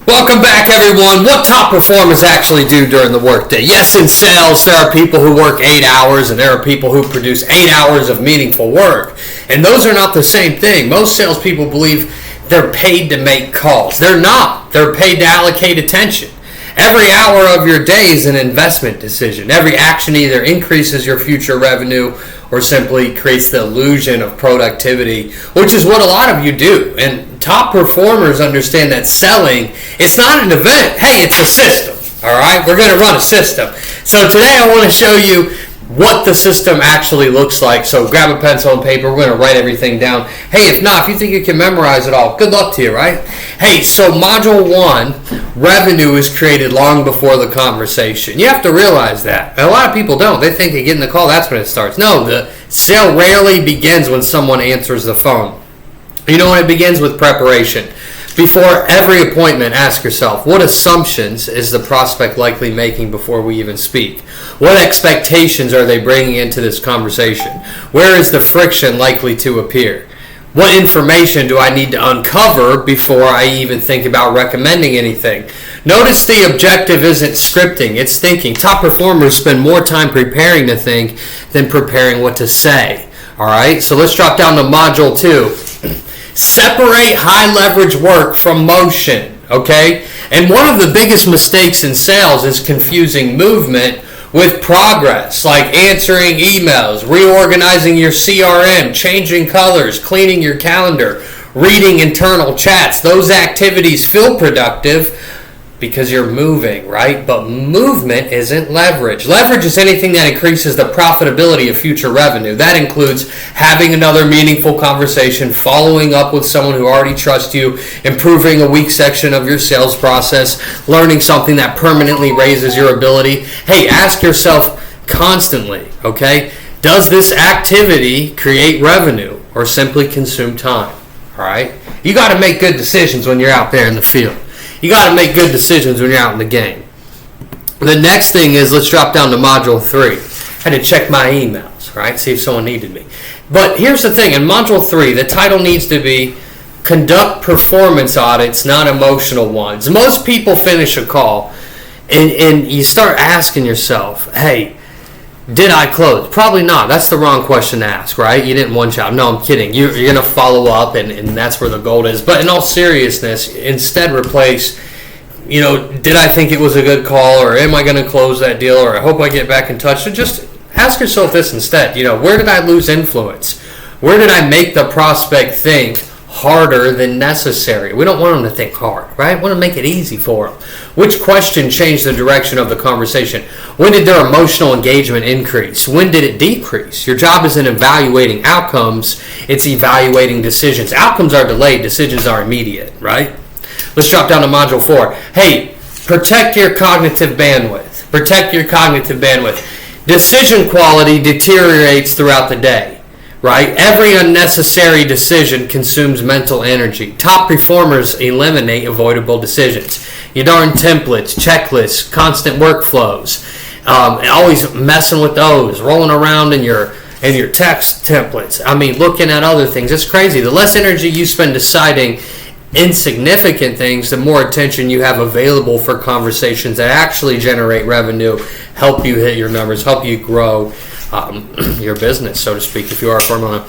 Welcome back, everyone. What top performers actually do during the workday? Yes, in sales, there are people who work 8 hours and there are people who produce 8 hours of meaningful work. And those are not the same thing. Most salespeople believe they're paid to make calls. They're not. They're paid to allocate attention. Every hour of your day is an investment decision. Every action either increases your future revenue or simply creates the illusion of productivity, which is what a lot of you do. And top performers understand that selling, it's not an event. Hey, it's a system. All right, we're going to run a system. So today I want to show you what the system actually looks like. So grab a pencil and paper. We're going to write everything down. Hey, if not, if you think you can memorize it all, good luck to you, right? Hey, so module 1, revenue is created long before the conversation. You have to realize that. And a lot of people don't. They think they get in the call, that's when it starts. No, the sale rarely begins when someone answers the phone. You know when it begins? With preparation. Before every appointment, ask yourself, what assumptions is the prospect likely making before we even speak? What expectations are they bringing into this conversation? Where is the friction likely to appear? What information do I need to uncover before I even think about recommending anything? Notice the objective isn't scripting, it's thinking. Top performers spend more time preparing to think than preparing what to say. All right, so let's drop down to module 2. Separate high leverage work from motion, okay? And one of the biggest mistakes in sales is confusing movement with progress, like answering emails, reorganizing your CRM, changing colors, cleaning your calendar, reading internal chats. Those activities feel productive because you're moving, right? But movement isn't leverage. Leverage is anything that increases the profitability of future revenue. That includes having another meaningful conversation, following up with someone who already trusts you, improving a weak section of your sales process, learning something that permanently raises your ability. Hey, ask yourself constantly, okay? Does this activity create revenue or simply consume time? All right? You got to make good decisions when you're out there in the field. You got to make good decisions when you're out in the game. The next thing is, let's drop down to module 3. I had to check my emails, right? See if someone needed me. But here's the thing. In module 3, the title needs to be Conduct Performance Audits, Not Emotional Ones. Most people finish a call and you start asking yourself, hey, did I close? Probably not. That's the wrong question to ask, right? You didn't one shot. No, I'm kidding. You're going to follow up, and that's where the gold is. But in all seriousness, instead replace, did I think it was a good call, or am I going to close that deal, or I hope I get back in touch. So just ask yourself this instead. Where did I lose influence? Where did I make the prospect think harder than necessary? We don't want them to think hard, right? We want to make it easy for them. Which question changed the direction of the conversation? When did their emotional engagement increase? When did it decrease? Your job isn't evaluating outcomes, it's evaluating decisions. Outcomes are delayed, decisions are immediate, right? Let's drop down to module 4. Hey, protect your cognitive bandwidth. Protect your cognitive bandwidth. Decision quality deteriorates throughout the day. Right? Every unnecessary decision consumes mental energy. Top performers eliminate avoidable decisions. Your darn templates, checklists, constant workflows, always messing with those, rolling around in your text templates. Looking at other things. It's crazy. The less energy you spend deciding insignificant things, the more attention you have available for conversations that actually generate revenue, help you hit your numbers, help you grow your business, so to speak, if you are a firm owner.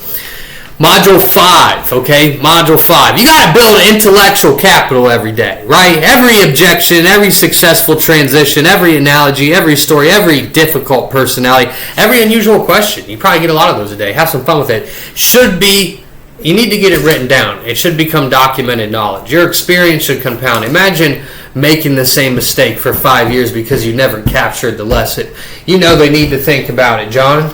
Module 5, okay? Module 5. You got to build intellectual capital every day, right? Every objection, every successful transition, every analogy, every story, every difficult personality, every unusual question. You probably get a lot of those a day. Have some fun with it. You need to get it written down. It should become documented knowledge. Your experience should compound. Imagine making the same mistake for 5 years because you never captured the lesson. They need to think about it. John,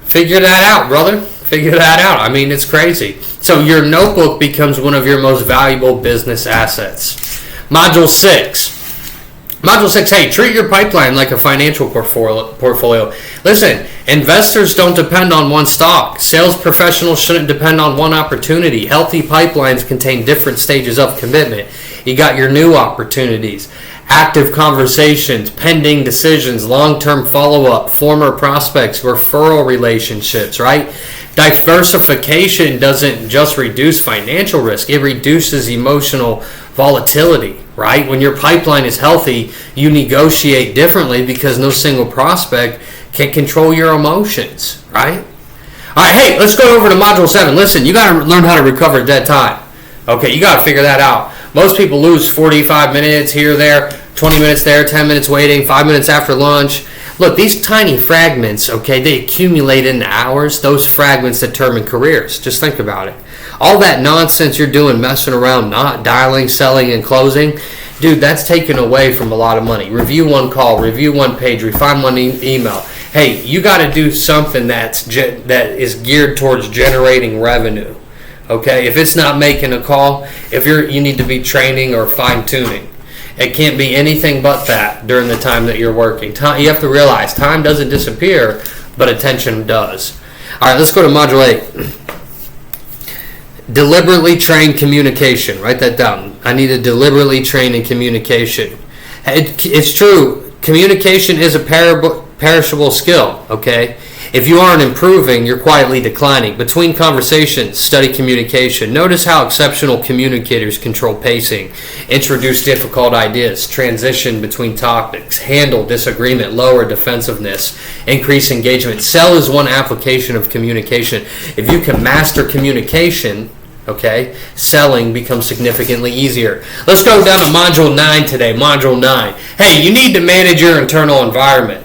figure that out, brother. Figure that out. It's crazy. So your notebook becomes one of your most valuable business assets. Module 6. Module 6, hey, treat your pipeline like a financial portfolio. Listen, investors don't depend on one stock. Sales professionals shouldn't depend on one opportunity. Healthy pipelines contain different stages of commitment. You got your new opportunities, active conversations, pending decisions, long-term follow-up, former prospects, referral relationships, right? Diversification doesn't just reduce financial risk, it reduces emotional volatility, right? When your pipeline is healthy, you negotiate differently because no single prospect can control your emotions, right? All right, hey, let's go over to Module 7. Listen, you got to learn how to recover dead time. Okay, you got to figure that out. Most people lose 45 minutes here or there, 20 minutes there, 10 minutes waiting, 5 minutes after lunch. Look, these tiny fragments, okay, they accumulate into hours. Those fragments determine careers. Just think about it. All that nonsense you're doing, messing around, not dialing, selling, and closing, dude, that's taken away from a lot of money. Review one call, review one page, refine one email. Hey, you got to do something that is geared towards generating revenue. Okay, if it's not making a call, you need to be training or fine tuning. It can't be anything but that during the time that you're working. You have to realize time doesn't disappear, but attention does. All right, let's go to Module 8. Deliberately train communication. Write that down. I need to deliberately train in communication. It's true. Communication is a perishable skill, okay? If you aren't improving, you're quietly declining. Between conversations, study communication. Notice how exceptional communicators control pacing, introduce difficult ideas, transition between topics, handle disagreement, lower defensiveness, increase engagement. Sell is one application of communication. If you can master communication, okay, selling becomes significantly easier. Let's go down to Module 9 today. Module 9. Hey, you need to manage your internal environment.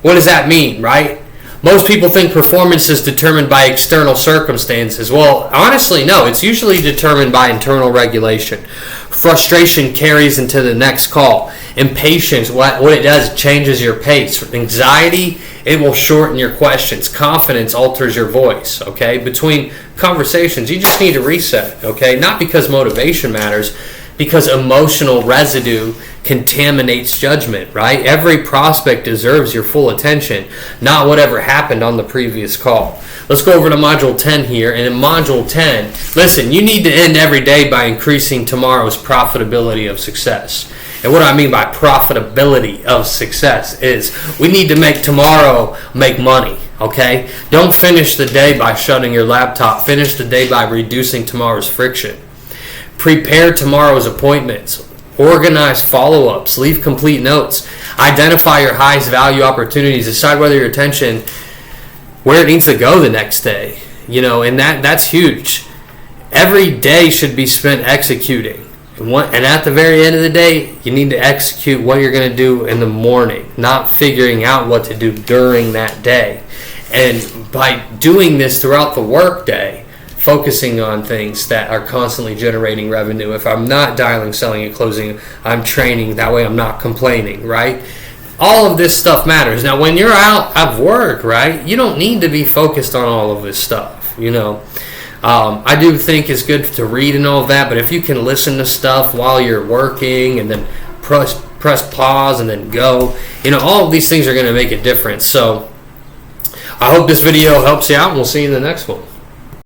What does that mean, right? Most people think performance is determined by external circumstances. Well, honestly, no. It's usually determined by internal regulation. Frustration carries into the next call. Impatience, what it does, changes your pace. Anxiety, it will shorten your questions. Confidence alters your voice, okay? Between conversations, you just need to reset, okay? Not because motivation matters, because emotional residue contaminates judgment, right? Every prospect deserves your full attention, not whatever happened on the previous call. Let's go over to Module 10 here. And in Module 10, listen, you need to end every day by increasing tomorrow's profitability of success. And what I mean by profitability of success is we need to make tomorrow make money, okay? Don't finish the day by shutting your laptop. Finish the day by reducing tomorrow's friction. Prepare tomorrow's appointments. Organize follow-ups. Leave complete notes. Identify your highest value opportunities. Decide whether your attention, where it needs to go the next day. You know, and that's huge. Every day should be spent executing. And at the very end of the day, you need to execute what you're going to do in the morning, not figuring out what to do during that day. And by doing this throughout the workday, focusing on things that are constantly generating revenue. If I'm not dialing, selling, and closing, I'm training. That way I'm not complaining, right? All of this stuff matters. Now, when you're out of work, right, you don't need to be focused on all of this stuff, you know. I do think it's good to read and all of that, but if you can listen to stuff while you're working and then press pause and then go, you know, all of these things are going to make a difference. So I hope this video helps you out, and we'll see you in the next one.